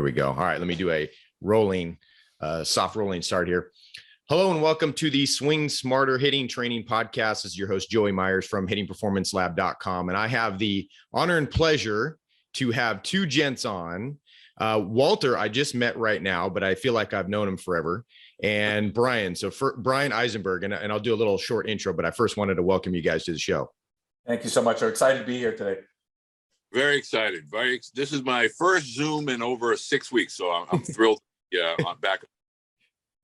There we go. All right, let me do a soft rolling start here. Hello and welcome to the Swing Smarter Hitting Training Podcast. This is your host, Joey Myers from hittingperformancelab.com. And I have the honor and pleasure to have two gents on. Walter, I just met right now, but I feel like I've known him forever. And Bryan. So for Bryan Eisenberg, and I'll do a little short intro, but I first wanted to welcome you guys to the show. Thank you so much. I'm excited to be here today. Very excited. This is my first Zoom in over 6 weeks, so I'm thrilled. Yeah, I'm back.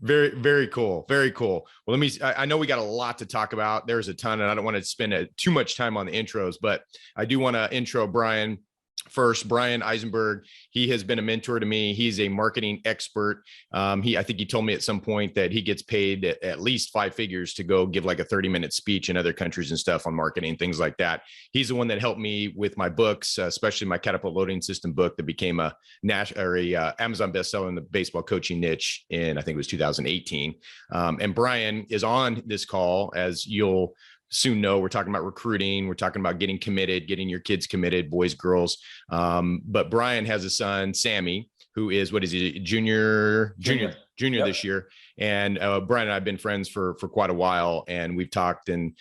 Very, very cool. Very cool. Well, I know we got a lot to talk about. There's a ton, and I don't want to spend too much time on the intros, but I do want to intro Bryan first. Bryan Eisenberg, he has been a mentor to me. He's a marketing expert. I think he told me at some point that he gets paid at least 5 figures to go give like a 30-minute speech in other countries and stuff on marketing, things like that. He's the one that helped me with my books, especially my catapult loading system book that became a Amazon bestseller in the baseball coaching niche in, I think it was 2018. And Bryan is on this call, as you'll soon know. We're talking about recruiting. We're talking about getting committed, getting your kids committed, boys, girls. But Bryan has a son, Sammy, who is, what is he, junior yep. This year. And Bryan and I have been friends for quite a while, and we've talked and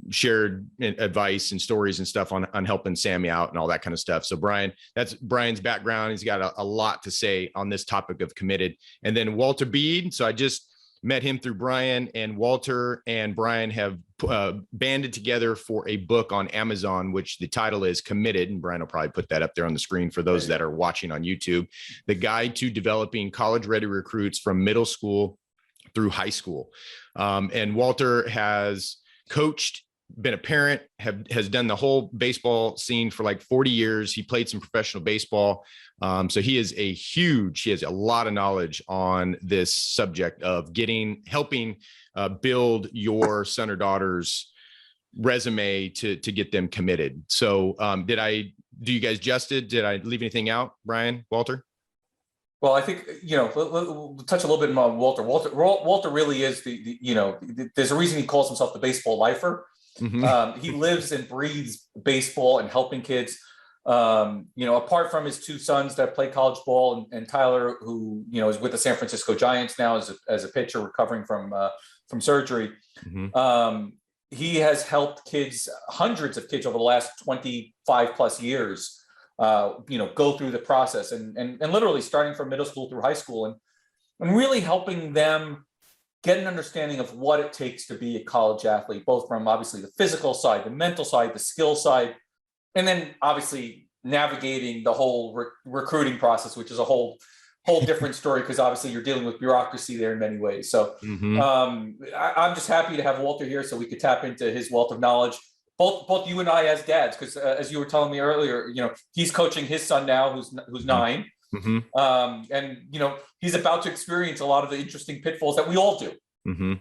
shared advice and stories and stuff on helping Sammy out and all that kind of stuff. So Bryan, that's Bryan's background. He's got a lot to say on this topic of committed. And then Walter Beede. So I just met him through Bryan, and Walter and Bryan have banded together for a book on Amazon, which the title is Committed. And Bryan will probably put that up there on the screen for those that are watching on YouTube. The Guide to Developing College-Ready Recruits from Middle School through High School. And Walter has coached, been a parent, has done the whole baseball scene for like 40 years. He played some professional baseball. So he has a lot of knowledge on this subject of helping build your son or daughter's resume to get them committed. So did I do you guys justice? Did I leave anything out, Bryan, Walter? Well, I think, we'll touch a little bit on Walter. Walter really is there's a reason he calls himself the baseball lifer. Mm-hmm. He lives and breathes baseball and helping kids. Apart from his 2 sons that play college ball, and Tyler, who is with the San Francisco Giants now as a pitcher recovering from surgery. Mm-hmm. He has helped hundreds of kids over the last 25 plus years, go through the process and literally starting from middle school through high school and really helping them get an understanding of what it takes to be a college athlete, both from obviously the physical side, the mental side, the skill side, and then obviously navigating the whole recruiting process, which is a whole different story, because obviously you're dealing with bureaucracy there in many ways. So mm-hmm. I'm just happy to have Walter here so we could tap into his wealth of knowledge, both you and I as dads, because as you were telling me earlier, he's coaching his son now who's 9. Mm-hmm. And he's about to experience a lot of the interesting pitfalls that we all do. Mm-hmm.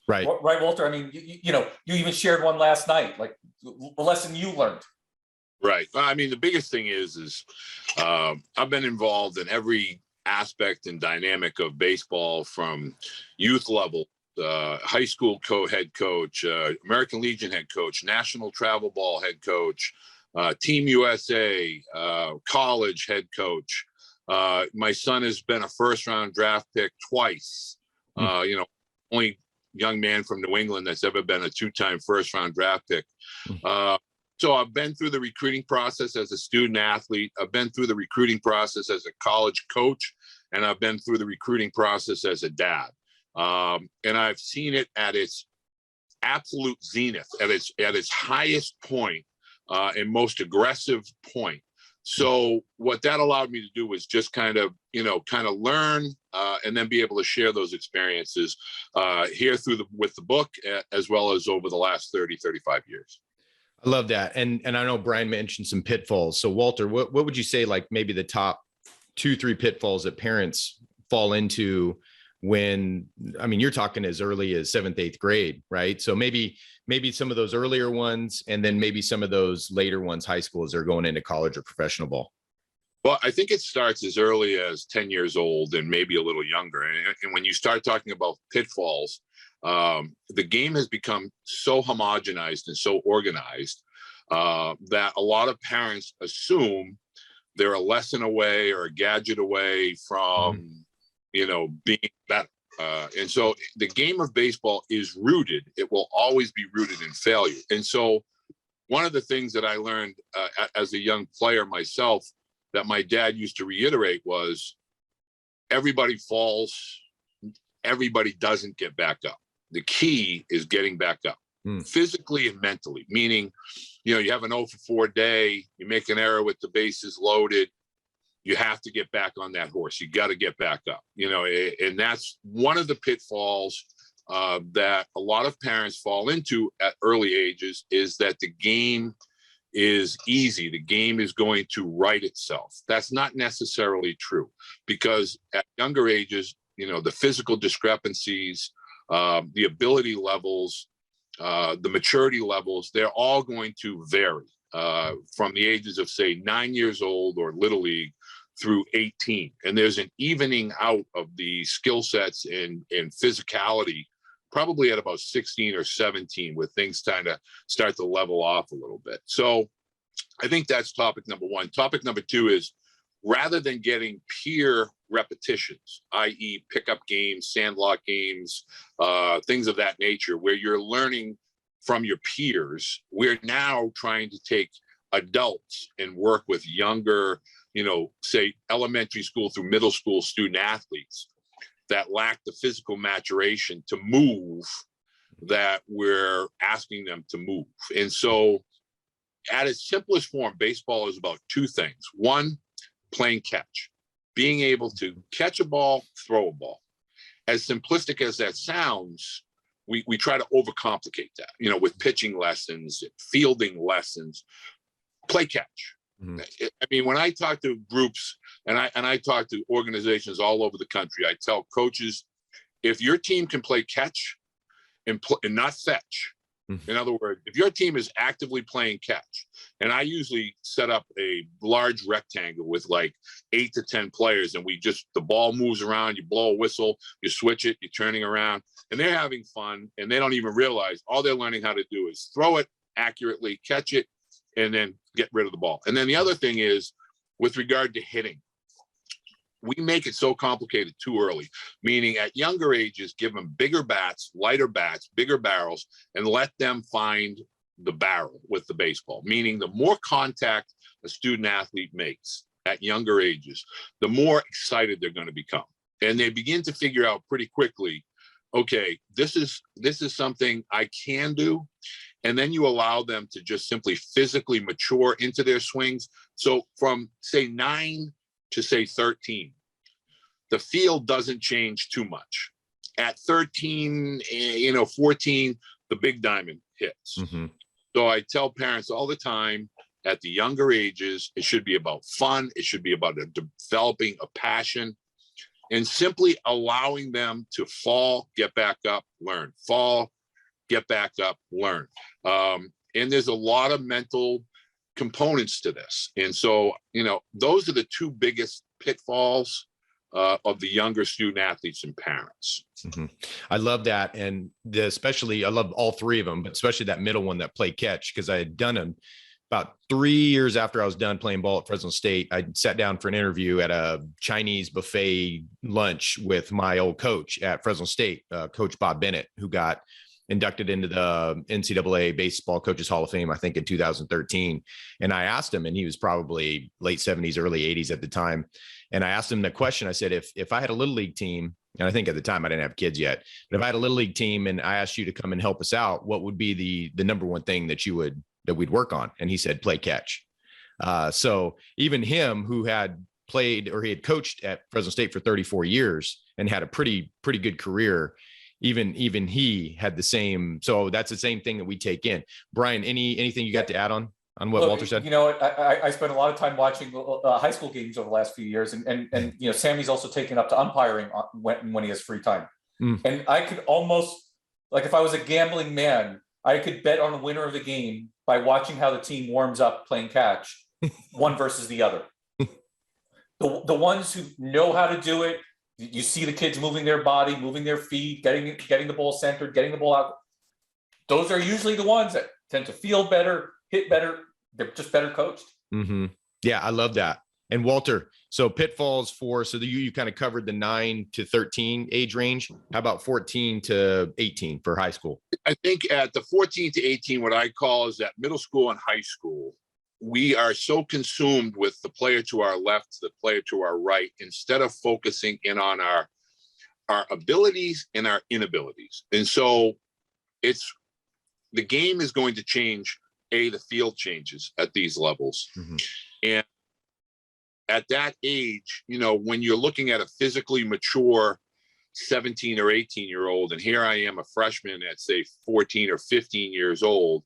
Right, Walter. I mean, you even shared one last night, like the lesson you learned. Right. I mean, the biggest thing is I've been involved in every aspect and dynamic of baseball, from youth level, high school head coach, American Legion head coach, national travel ball head coach, Team USA, college head coach. My son has been a first-round draft pick twice. Only young man from New England that's ever been a 2-time first-round draft pick. So I've been through the recruiting process as a student athlete. I've been through the recruiting process as a college coach, and I've been through the recruiting process as a dad. And I've seen it at its absolute zenith, at its highest point. And most aggressive point. So what that allowed me to do was just kind of learn and then be able to share those experiences here with the book, as well as over the last 35 years. I love that. And I know Bryan mentioned some pitfalls. So Walter, what would you say, like maybe the top 2-3 pitfalls that parents fall into when, I mean, you're talking as early as 7th, 8th grade, right? So maybe some of those earlier ones, and then maybe some of those later ones, high school, as they're going into college or professional ball. Well, I think it starts as early as 10 years old and maybe a little younger. And when you start talking about pitfalls, the game has become so homogenized and so organized that a lot of parents assume they're a lesson away or a gadget away from, being better. And so the game of baseball is rooted. It will always be rooted in failure. And so one of the things that I learned as a young player myself that my dad used to reiterate was everybody falls, everybody doesn't get back up. The key is getting back up physically and mentally, meaning, you have an 0 for 4 day, you make an error with the bases loaded, you have to get back on that horse. You got to get back up, and that's one of the pitfalls that a lot of parents fall into at early ages, is that the game is easy. The game is going to right itself. That's not necessarily true, because at younger ages, the physical discrepancies, the ability levels, the maturity levels, they're all going to vary from the ages of, say, 9 years old or Little League through 18. And there's an evening out of the skill sets and physicality probably at about 16 or 17, where things kind of start to level off a little bit. So I think that's topic number one. Topic number two is, rather than getting peer repetitions, i.e. pickup games, sandlot games, things of that nature, where you're learning from your peers, we're now trying to take adults and work with younger, say elementary school through middle school student athletes that lack the physical maturation to move that we're asking them to move. And so at its simplest form, baseball is about two things. One, playing catch, being able to catch a ball, throw a ball. As simplistic as that sounds, we try to overcomplicate that, with pitching lessons, fielding lessons, play catch. I mean, when I talk to groups and I talk to organizations all over the country, I tell coaches, if your team can play catch and not fetch, in other words, if your team is actively playing catch, and I usually set up a large rectangle with like 8 to 10 players, and the ball moves around, you blow a whistle, you switch it, you're turning around, and they're having fun, and they don't even realize all they're learning how to do is throw it accurately, catch it, and then get rid of the ball. And then the other thing is, with regard to hitting, we make it so complicated too early, meaning at younger ages, give them bigger bats, lighter bats, bigger barrels, and let them find the barrel with the baseball, meaning the more contact a student athlete makes at younger ages, the more excited they're going to become. And they begin to figure out pretty quickly, okay, this is something I can do. And then you allow them to just simply physically mature into their swings. So from, say, 9 to, say, 13, the field doesn't change too much. At 13, 14, the big diamond hits. So I tell parents all the time, at the younger ages, it should be about fun. It should be about developing a passion, and simply allowing them to fall, get back up, learn, fall, get back up, learn. And there's a lot of mental components to this. And so, those are the two biggest pitfalls of the younger student athletes and parents. I love that. And especially, I love all three of them, but especially that middle one, that play catch, because I had done them about 3 years after I was done playing ball at Fresno State. I sat down for an interview at a Chinese buffet lunch with my old coach at Fresno State, Coach Bob Bennett, who got inducted into the NCAA Baseball Coaches Hall of Fame, I think in 2013. And I asked him, and he was probably late 70s, early 80s at the time. And I asked him the question. I said, if I had a little league team, and I think at the time I didn't have kids yet, but if I had a little league team and I asked you to come and help us out, what would be the number one thing that we'd work on? And he said, play catch. So even him, who had played, or he had coached at Fresno State for 34 years and had a pretty good career, even he had the same. So that's the same thing that we take in. Bryan, anything you got to add on what Walter said? I spent a lot of time watching high school games over the last few years, and Sammy's also taken up to umpiring when he has free time. And I could almost, like, if I was a gambling man, I could bet on the winner of the game by watching how the team warms up playing catch, one versus the other. The ones who know how to do it, you see the kids moving their body, moving their feet, getting the ball centered, getting the ball out. Those are usually the ones that tend to feel better, hit better. They're just better coached. Yeah, I love that. And Walter, so Pitfalls so you kind of covered the 9 to 13 age range. How about 14 to 18 for high school? I think at the 14 to 18, what I call is that middle school and high school, we are so consumed with the player to our left, the player to our right, instead of focusing in on our abilities and our inabilities. And so the game is going to change. The field changes at these levels. Mm-hmm. And at that age, when you're looking at a physically mature 17 or 18-year-old, and here I am, a freshman at say 14 or 15 years old,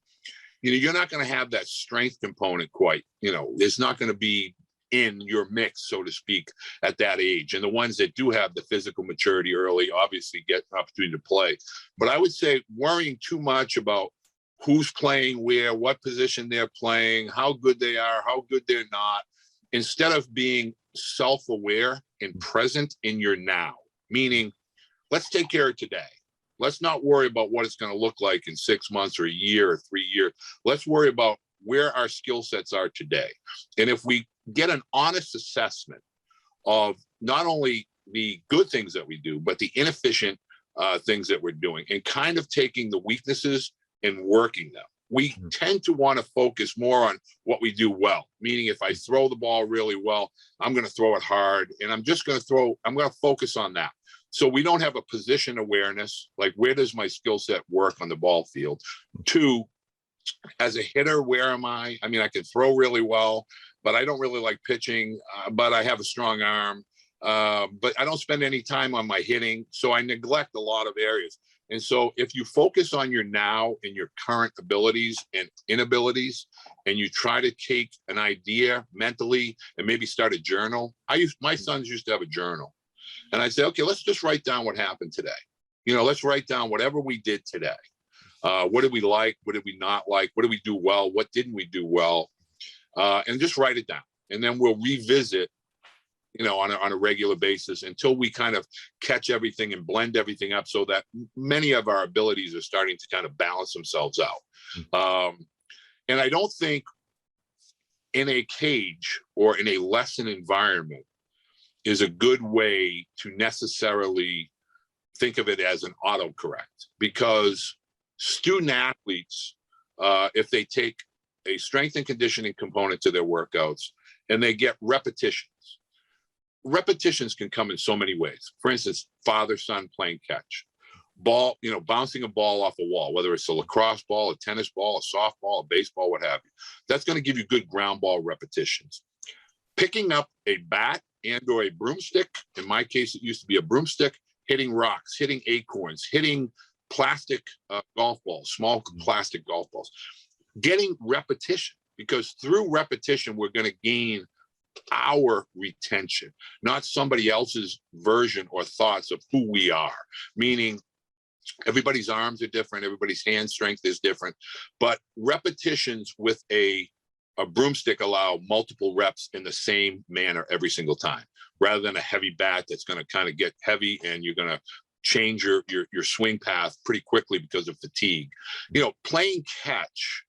you're not going to have that strength component quite. It's not going to be in your mix, so to speak, at that age. And the ones that do have the physical maturity early obviously get an opportunity to play. But I would say worrying too much about who's playing where, what position they're playing, how good they are, how good they're not, instead of being self-aware and present in your now, meaning let's take care of today. Let's not worry about what it's going to look like in 6 months or a year or 3 years. Let's worry about where our skill sets are today. And if we get an honest assessment of not only the good things that we do, but the inefficient things that we're doing, and kind of taking the weaknesses and working them. We tend to want to focus more on what we do well, meaning if I throw the ball really well, I'm going to throw it hard, and I'm going to focus on that. So we don't have a position awareness, like where does my skill set work on the ball field? 2, as a hitter, where am I? I mean, I can throw really well, but I don't really like pitching, but I have a strong arm, but I don't spend any time on my hitting, so I neglect a lot of areas. And so if you focus on your now and your current abilities and inabilities, and you try to take an idea mentally and maybe start a journal. My sons used to have a journal, and I say, okay, let's just write down what happened today. Let's write down whatever we did today. What did we like? What did we not like? What did we do well? What didn't we do well? And just write it down. And then we'll revisit on a regular basis until we kind of catch everything and blend everything up so that many of our abilities are starting to kind of balance themselves out. And I don't think in a cage or in a lesson environment is a good way to necessarily think of it as an autocorrect, because student athletes, if they take a strength and conditioning component to their workouts and they get repetitions can come in so many ways. For instance, father-son playing catch, ball, bouncing a ball off a wall, whether it's a lacrosse ball, a tennis ball, a softball, a baseball, what have you. That's going to give you good ground ball repetitions. Picking up a bat and or a broomstick, in my case, it used to be a broomstick, hitting rocks, hitting acorns, hitting plastic golf balls, small plastic golf balls, getting repetition, because through repetition, we're going to gain our retention, not somebody else's version or thoughts of who we are. Meaning everybody's arms are different, everybody's hand strength is different, but repetitions with a broomstick allow multiple reps in the same manner every single time, rather than a heavy bat that's going to kind of get heavy and you're going to change your swing path pretty quickly because of fatigue. Playing catch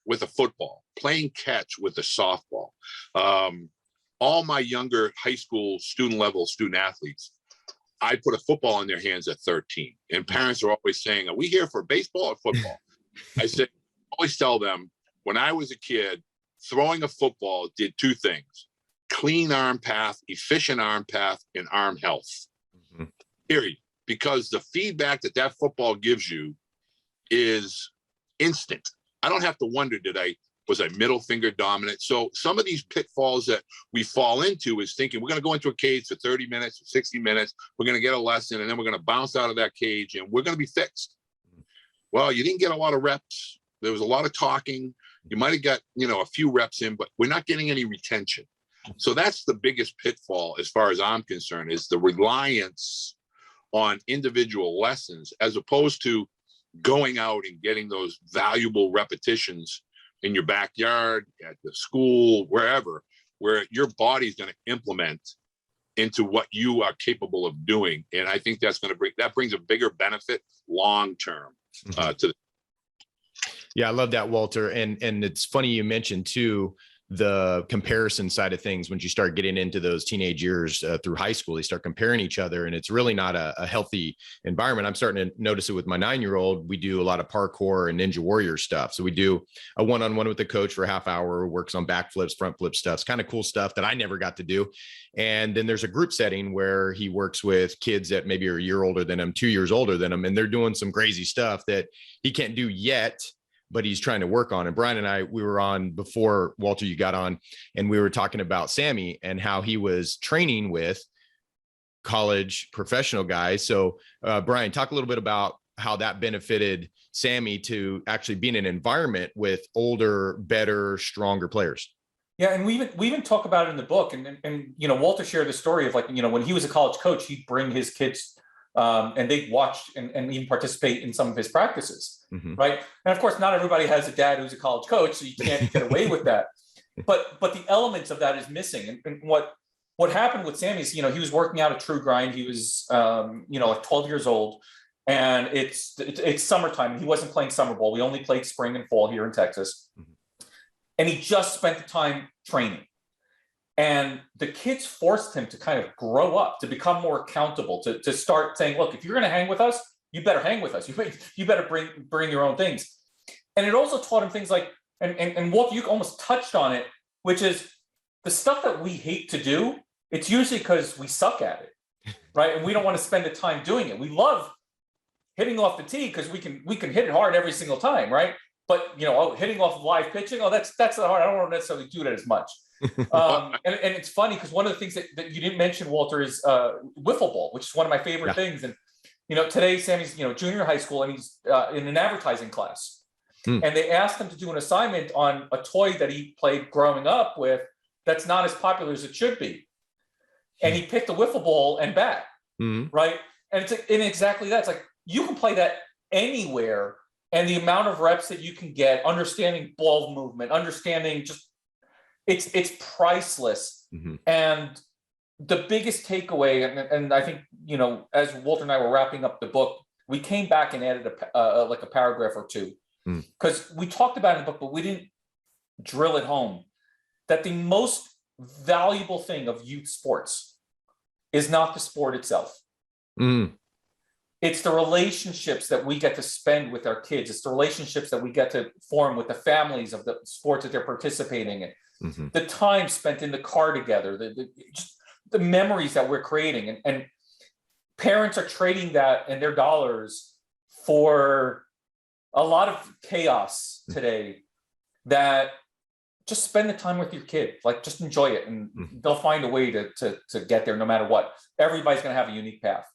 with a football, playing catch with a softball. All my younger high school student athletes, I put a football in their hands at 13. And parents are always saying, are we here for baseball or football? I said, always tell them, when I was a kid, throwing a football did 2 things: clean arm path, efficient arm path, and arm health. Period. Because the feedback that football gives you is instant. I don't have to wonder, was I middle finger dominant? So some of these pitfalls that we fall into is thinking we're going to go into a cage for 30 minutes or 60 minutes. We're going to get a lesson, and then we're going to bounce out of that cage and we're going to be fixed. Well, you didn't get a lot of reps. There was a lot of talking. You might have got, a few reps in, but we're not getting any retention. So that's the biggest pitfall, as far as I'm concerned, is the reliance on individual lessons, as opposed to going out and getting those valuable repetitions in your backyard, at the school, wherever, where your body's going to implement into what you are capable of doing. And I think that brings a bigger benefit long-term to the. Yeah, I love that, Walter. And it's funny you mentioned too, the comparison side of things. When you start getting into those teenage years through high school, they start comparing each other, and it's really not a healthy environment. I'm starting to notice it with my 9-year-old. We do a lot of parkour and Ninja Warrior stuff. So we do a one-on-one with the coach for a half hour, works on backflips, front flip stuff. It's kind of cool stuff that I never got to do. And then there's a group setting where he works with kids that maybe are a year older than him, 2 years older than him, and they're doing some crazy stuff that he can't do yet, but he's trying to work on. And Bryan and I, we were on before, Walter, you got on, and we were talking about Sammy and how he was training with college professional guys. So Bryan, talk a little bit about how that benefited Sammy to actually be in an environment with older, better, stronger players. Yeah, and we even talk about it in the book. And you know, Walter shared the story of, like, you know, when he was a college coach, he'd bring his kids and they'd watch and even participate in some of his practices, right? And of course, not everybody has a dad who's a college coach, so you can't get away with that. But the elements of that is missing. And what happened with Sammy is, you know, he was working out a true grind. He was, you know, like 12 years old, and it's summertime. He wasn't playing summer ball. We only played spring and fall here in Texas. And he just spent the time training. And the kids forced him to kind of grow up, to become more accountable, to start saying, look, if you're going to hang with us, you better hang with us. You better bring your own things. And it also taught him things like, and Walt, you almost touched on it, which is the stuff that we hate to do. It's usually because we suck at it, right? And we don't want to spend the time doing it. We love hitting off the tee because we can hit it hard every single time, right? But, you know, hitting off of live pitching, that's not hard. I don't want to necessarily do that as much. And it's funny because one of the things that you didn't mention, Walter, is wiffle ball, which is one of my favorite things. And, you know, today Sammy's, you know, junior high school, and he's in an advertising class. And they asked him to do an assignment on a toy that he played growing up with that's not as popular as it should be. And he picked a wiffle ball and bat, right? And it's and exactly that. It's like, you can play that anywhere, and the amount of reps that you can get, understanding ball movement, understanding just, it's priceless. And the biggest takeaway, and I think, you know, as Walter and I were wrapping up the book, we came back and added like a paragraph or two, because we talked about it in the book, but we didn't drill it home, that the most valuable thing of youth sports is not the sport itself. It's the relationships that we get to spend with our kids. It's the relationships that we get to form with the families of the sports that they're participating in. The time spent in the car together, just the memories that we're creating. And parents are trading that and their dollars for a lot of chaos today, that just spend the time with your kid, like just enjoy it, and they'll find a way to get there no matter what. Everybody's going to have a unique path.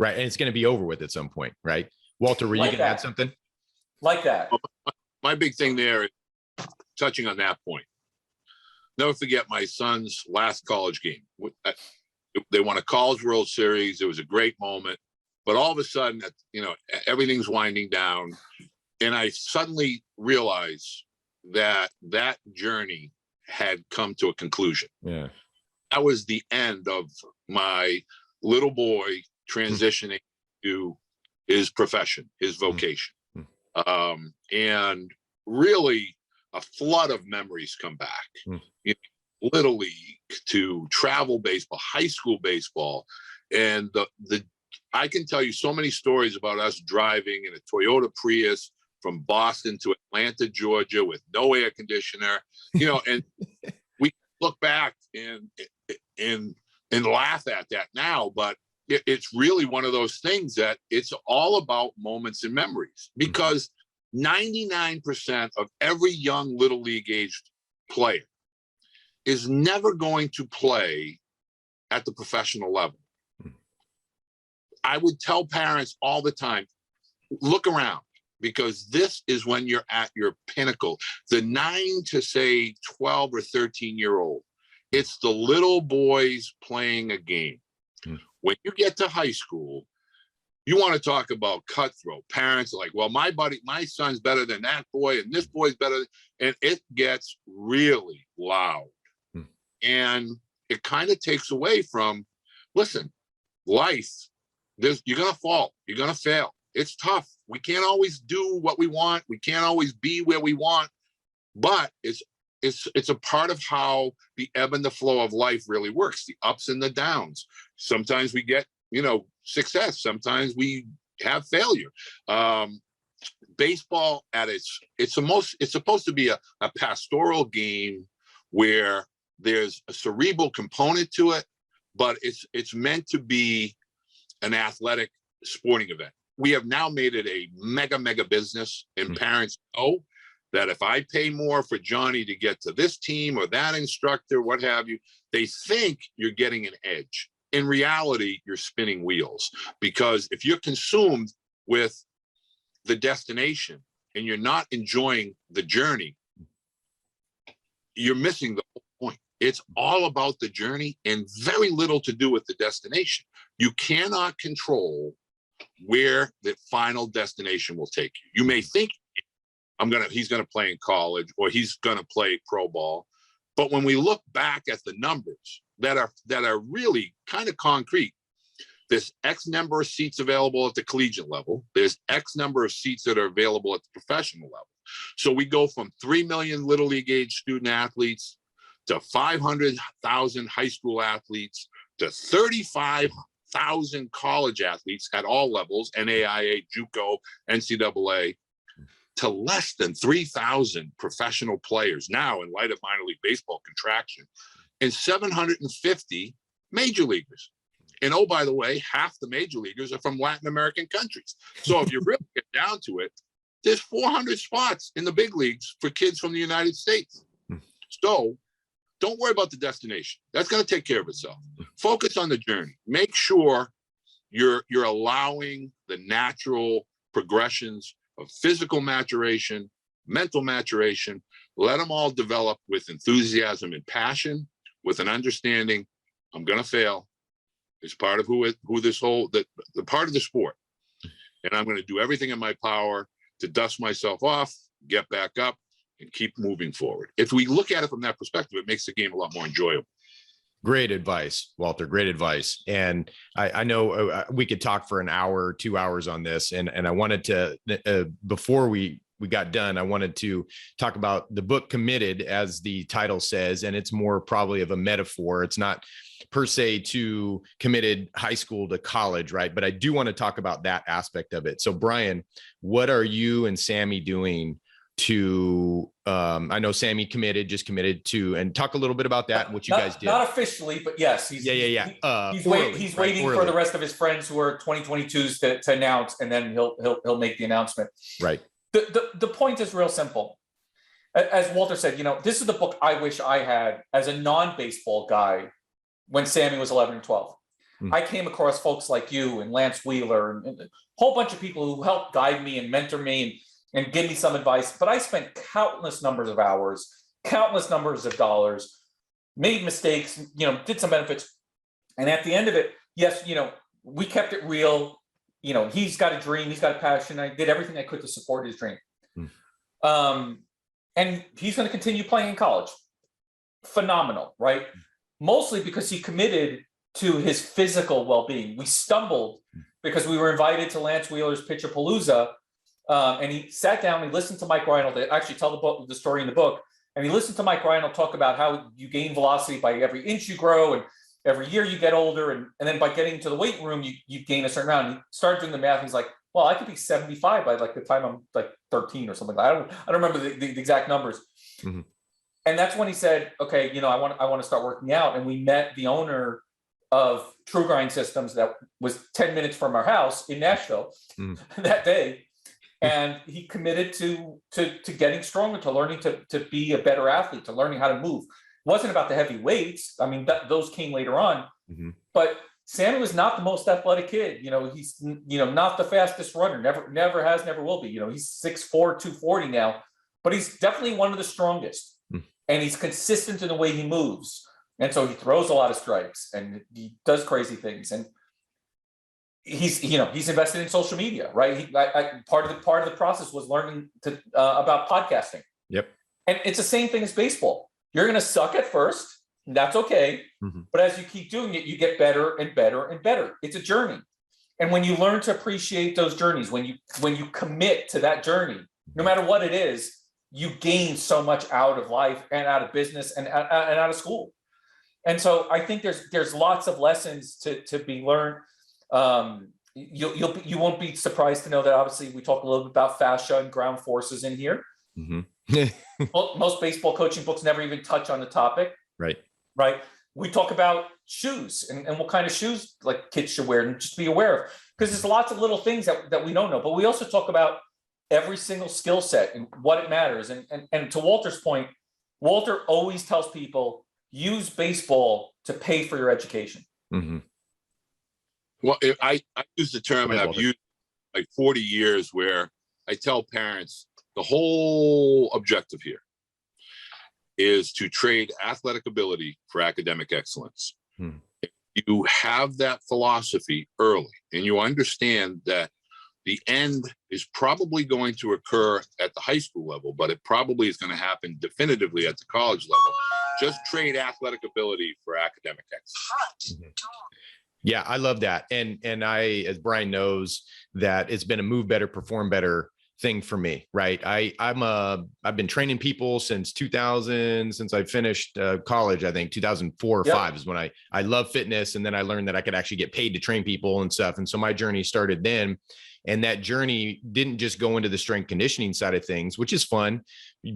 Right. And it's going to be over with at some point, right? Walter, were you going to add something? Like that. My big thing there is touching on that point. Never forget my son's last college game. They won a College World Series. It was a great moment. But all of a sudden, you know, everything's winding down. And I suddenly realized that journey had come to a conclusion. Yeah. That was the end of my little boy transitioning to his profession, his vocation. And really a flood of memories come back. You know, Little League to travel baseball, high school baseball. And I can tell you so many stories about us driving in a Toyota Prius from Boston to Atlanta, Georgia, with no air conditioner, you know, and we look back and laugh at that now, but it's really one of those things that it's all about moments and memories, because 99% of every young little league aged player is never going to play at the professional level. I would tell parents all the time, look around, because this is when you're at your pinnacle. The 9 to say 12 or 13-year-old, it's the little boys playing a game. When you get to high school, you want to talk about cutthroat. Parents are like, well, my son's better than that boy, and this boy's better. And it gets really loud. And it kind of takes away from, listen, life, you're going to fall. You're going to fail. It's tough. We can't always do what we want. We can't always be where we want. But it's it's a part of how the ebb and the flow of life really works, the ups and the downs. Sometimes we get, success. Sometimes we have failure. Baseball it's supposed to be a pastoral game where there's a cerebral component to it, but it's meant to be an athletic sporting event. We have now made it a mega business, and parents know that if I pay more for Johnny to get to this team or that instructor, what have you, they think you're getting an edge. In reality, you're spinning wheels, because if you're consumed with the destination and you're not enjoying the journey, you're missing the whole point. It's all about the journey and very little to do with the destination. You cannot control where the final destination will take you. You may think he's gonna play in college or he's gonna play pro ball, but when we look back at the numbers that are really kind of concrete, there's X number of seats available at the collegiate level. There's X number of seats that are available at the professional level. So we go from 3 million Little League age student athletes to 500,000 high school athletes to 35,000 college athletes at all levels, NAIA, JUCO, NCAA, to less than 3,000 professional players now in light of minor league baseball contraction, and 750 major leaguers. And oh, by the way, half the major leaguers are from Latin American countries. So if you really get down to it, there's 400 spots in the big leagues for kids from the United States. So don't worry about the destination. That's going to take care of itself. Focus on the journey. Make sure you're allowing the natural progressions of physical maturation, mental maturation. Let them all develop with enthusiasm and passion, with an understanding, I'm going to fail. It's part of the part of the sport. And I'm going to do everything in my power to dust myself off, get back up, and keep moving forward. If we look at it from that perspective, it makes the game a lot more enjoyable. Great advice, Walter. Great advice. And I know we could talk for an hour, 2 hours on this. And I wanted to, before we got done, I wanted to talk about the book Committed, as the title says, and it's more probably of a metaphor. It's not per se to committed high school to college, right? But I do want to talk about that aspect of it. So Bryan, what are you and Sammy doing to, I know Sammy just committed to, and talk a little bit about that and what you guys did. Not officially, but yes. He's waiting for the rest of his friends who are 2022s to announce, and then he'll make the announcement. Right. The point is real simple. As Walter said, this is the book I wish I had as a non-baseball guy when Sammy was 11 or 12. I came across folks like you and Lance Wheeler and a whole bunch of people who helped guide me and mentor me and give me some advice. But I spent countless numbers of hours, countless numbers of dollars, made mistakes, did some benefits. And at the end of it, yes, we kept it real. He's got a dream, he's got a passion. I did everything I could to support his dream. And he's going to continue playing in college. Phenomenal, right? Mostly because he committed to his physical well-being. We stumbled because we were invited to Lance Wheeler's Pitchapalooza, and he sat down, he listened to Mike Reinhold actually tell the story in the book, and he listened to Mike Reinhold talk about how you gain velocity by every inch you grow, and every year you get older, and then by getting to the weight room, you gain a certain amount. He started doing the math, he's like, well, I could be 75 by the time I'm 13 or something like that. I don't remember the exact numbers. Mm-hmm. And that's when he said, okay, I want to start working out. And we met the owner of True Grind Systems that was 10 minutes from our house in Nashville that day. And he committed to getting stronger, to learning to be a better athlete, to learning how to move. It wasn't about the heavy weights. I mean, those came later on. Mm-hmm. But Sammy was not the most athletic kid. He's not the fastest runner. Never has, never will be. He's 6'4", 240 now, but he's definitely one of the strongest. And he's consistent in the way he moves. And so he throws a lot of strikes and he does crazy things. And he's invested in social media, right? Part of the process was learning about podcasting. Yep. And it's the same thing as baseball. You're going to suck at first. And that's okay. Mm-hmm. But as you keep doing it, you get better and better and better. It's a journey. And when you learn to appreciate those journeys, when you commit to that journey, no matter what it is, you gain so much out of life and out of business and out of school. And so I think there's lots of lessons to be learned. You won't be surprised to know that obviously we talk a little bit about fascia and ground forces in here. Most baseball coaching books never even touch on the topic. Right. We talk about shoes and what kind of shoes like kids should wear and just be aware of, because there's lots of little things that we don't know. But we also talk about every single skill set and what it matters. And to Walter's point, Walter always tells people, use baseball to pay for your education. Well, I use the term, and I've used like 40 years, where I tell parents the whole objective here is to trade athletic ability for academic excellence. If you have that philosophy early and you understand that the end is probably going to occur at the high school level, but it probably is going to happen definitively at the college level, just trade athletic ability for academic excellence. Yeah, I love that. And I, as Bryan knows, that it's been a move better, perform better thing for me, right? I've been training people since 2000, since I finished college. I think 2004 or 5 is when I love fitness. And then I learned that I could actually get paid to train people and stuff. And so my journey started then. And that journey didn't just go into the strength conditioning side of things, which is fun,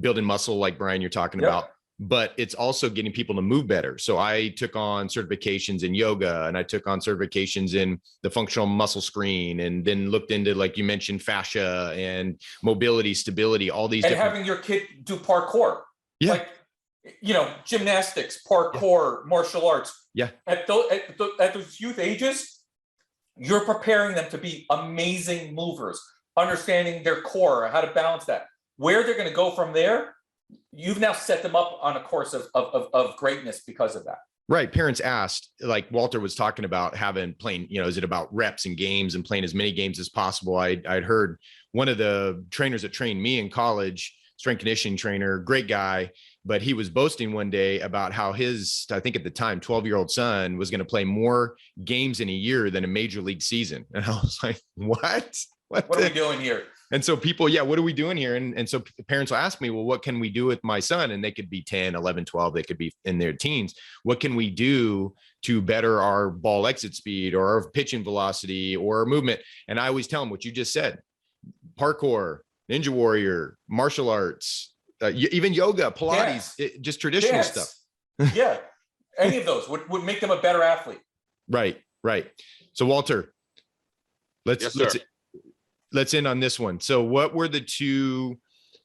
building muscle like Bryan, you're talking about, but it's also getting people to move better. So I took on certifications in yoga, and I took on certifications in the functional muscle screen, and then looked into, like you mentioned, fascia and mobility, stability, all these. And having your kid do parkour, like, gymnastics, parkour, martial arts. At those youth ages, you're preparing them to be amazing movers, understanding their core, how to balance that. Where they're going to go from there, you've now set them up on a course of greatness because of that. Right. Parents asked, like Walter was talking about, playing, is it about reps and games and playing as many games as possible? I'd heard one of the trainers that trained me in college, strength conditioning trainer, great guy, but he was boasting one day about how his, I think at the time, 12-year-old son was going to play more games in a year than a major league season. And I was like, what? What are we doing here? And so people, what are we doing here? And so parents will ask me, well, what can we do with my son? And they could be 10, 11, 12, they could be in their teens. What can we do to better our ball exit speed or our pitching velocity or our movement? And I always tell them what you just said: parkour, ninja warrior, martial arts, even yoga, Pilates, just traditional stuff. Any of those would make them a better athlete. Right. So Walter, let's end on this one. So what were the two,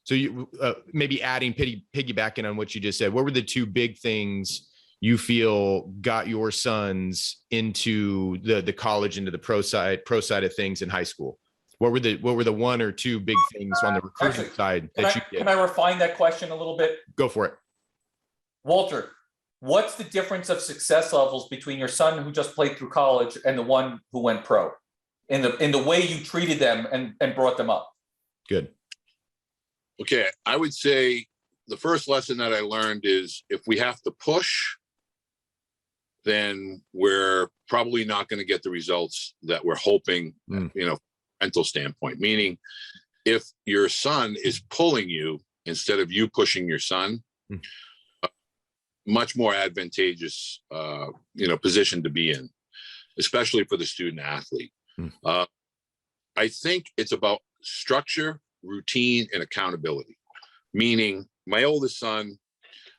so you maybe adding piggybacking on what you just said, what were the two big things you feel got your sons into the college, into the pro side of things in high school? What were the one or two big things on the recruitment side that you did? Can I refine that question a little bit? Go for it. Walter, what's the difference of success levels between your son who just played through college and the one who went pro, in the way you treated them and brought them up? Good. Okay. I would say the first lesson that I learned is, if we have to push, then we're probably not going to get the results that we're hoping, mental standpoint. Meaning, if your son is pulling you instead of you pushing your son, much more advantageous, position to be in, especially for the student athlete. I think it's about structure, routine, and accountability. Meaning, my oldest son,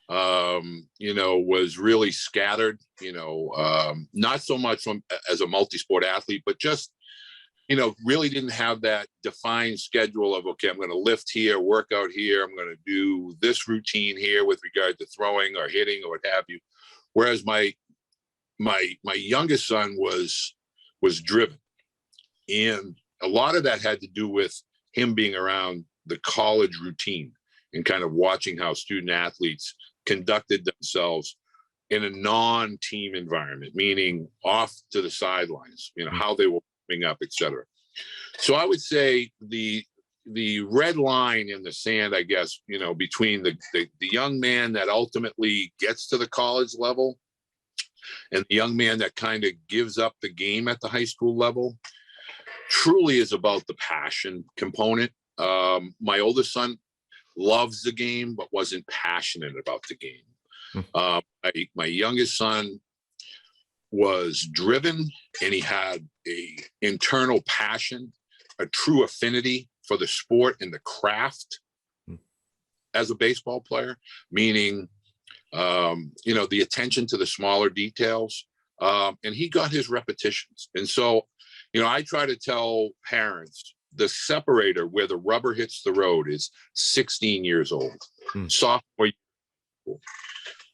was really scattered, not so much as a multi-sport athlete, but just, really didn't have that defined schedule of, okay, I'm going to lift here, work out here, I'm going to do this routine here with regard to throwing or hitting or what have you. Whereas my youngest son was driven. And a lot of that had to do with him being around the college routine and kind of watching how student athletes conducted themselves in a non-team environment, meaning off to the sidelines, how they were warming up, et cetera. So I would say the red line in the sand, I guess, between the young man that ultimately gets to the college level and the young man that kind of gives up the game at the high school level, truly is about the passion component. My oldest son loves the game, but wasn't passionate about the game. My youngest son was driven, and he had a internal passion, a true affinity for the sport and the craft as a baseball player, meaning, the attention to the smaller details. And he got his repetitions. And so, I try to tell parents the separator where the rubber hits the road is 16 years old, sophomore year,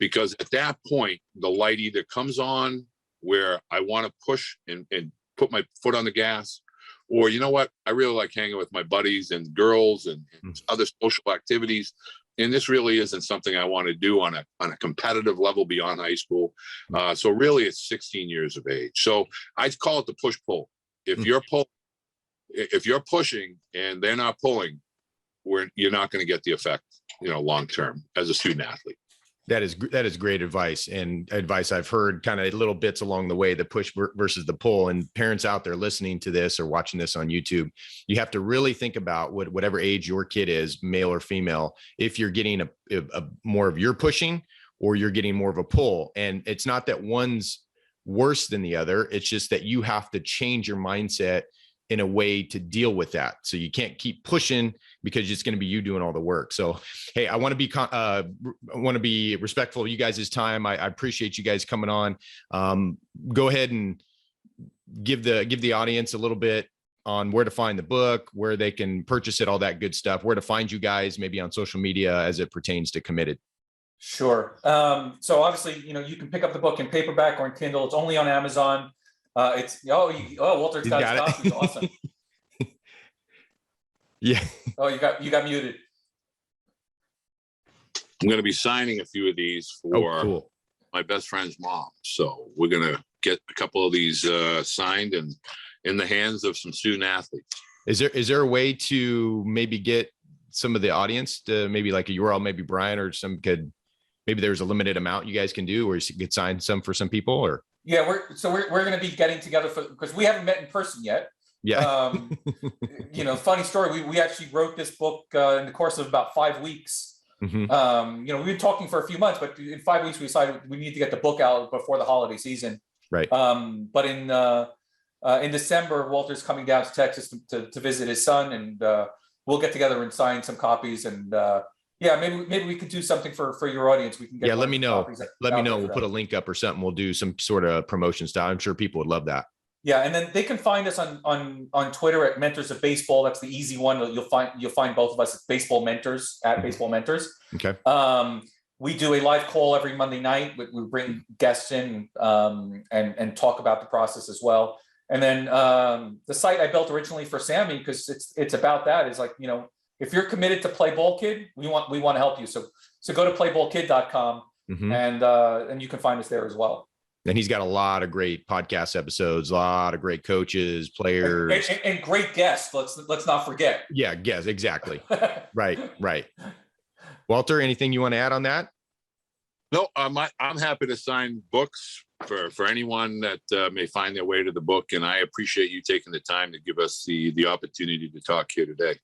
because at that point, the light either comes on where I want to push and put my foot on the gas, or, you know what, I really like hanging with my buddies and girls and other social activities. And this really isn't something I want to do on a competitive level beyond high school. So really it's 16 years of age. So I call it the push pull. If you're pushing and they're not pulling, you're not going to get the effect, long term as a student athlete. That is great advice, and advice I've heard kind of little bits along the way, the push versus the pull. And parents out there listening to this or watching this on YouTube, you have to really think about whatever age your kid is, male or female, if you're getting a more of your pushing or you're getting more of a pull. And it's not that one's worse than the other. It's just that you have to change your mindset in a way to deal with that. So you can't keep pushing because it's going to be you doing all the work. So, hey, I want to be respectful of you guys' time. I appreciate you guys coming on. Go ahead and give the audience a little bit on where to find the book, where they can purchase it, all that good stuff, where to find you guys, maybe on social media as it pertains to Committed. Sure. So obviously, you can pick up the book in paperback or in Kindle. It's only on Amazon. Walter's got his copies. Awesome. Yeah. Oh, you got muted. I'm going to be signing a few of these for my best friend's mom. So we're going to get a couple of these signed and in the hands of some student athletes. Is there a way to maybe get some of the audience to maybe like a URL, maybe Bryan or maybe there's a limited amount you guys can do, or you could sign some for some people, or? Yeah, we're going to be getting together because we haven't met in person yet. Yeah. Funny story. We actually wrote this book in the course of about 5 weeks. Mm-hmm. We've been talking for a few months, but in 5 weeks we decided we need to get the book out before the holiday season. Right. But in December, Walter's coming down to Texas to visit his son, and we'll get together and sign some copies. And maybe we could do something for your audience. We can get let me know. We'll put a link up or something. We'll do some sort of promotion style. I'm sure people would love that. Yeah, and then they can find us on Twitter at Mentors of Baseball. That's the easy one. You'll find both of us at Baseball Mentors at Baseball Mentors. Okay. We do a live call every Monday night. We bring guests in and talk about the process as well. And then the site I built originally for Sammy, because it's about that, is like, if you're committed to Play Ball Kid, we want to help you. So go to playballkid.com and you can find us there as well. And he's got a lot of great podcast episodes, a lot of great coaches, players, and great guests. Let's not forget. Yeah, guests, exactly. Right. Walter, anything you want to add on that? No, I'm happy to sign books for anyone that may find their way to the book, and I appreciate you taking the time to give us the opportunity to talk here today.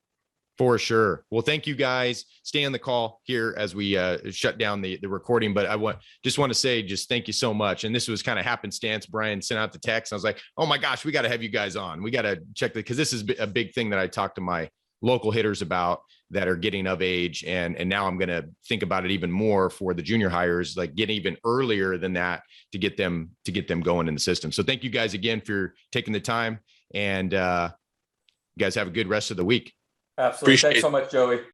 For sure. Well, thank you guys. Stay on the call here as we shut down the recording. But I just want to say, thank you so much. And this was kind of happenstance. Bryan sent out the text. I was like, oh my gosh, we got to have you guys on. We got to check because this is a big thing that I talked to my local hitters about that are getting of age. And now I'm going to think about it even more for the junior hires, like getting even earlier than that to get them going in the system. So thank you guys again for taking the time, and you guys have a good rest of the week. Absolutely. Thanks so much, Joey.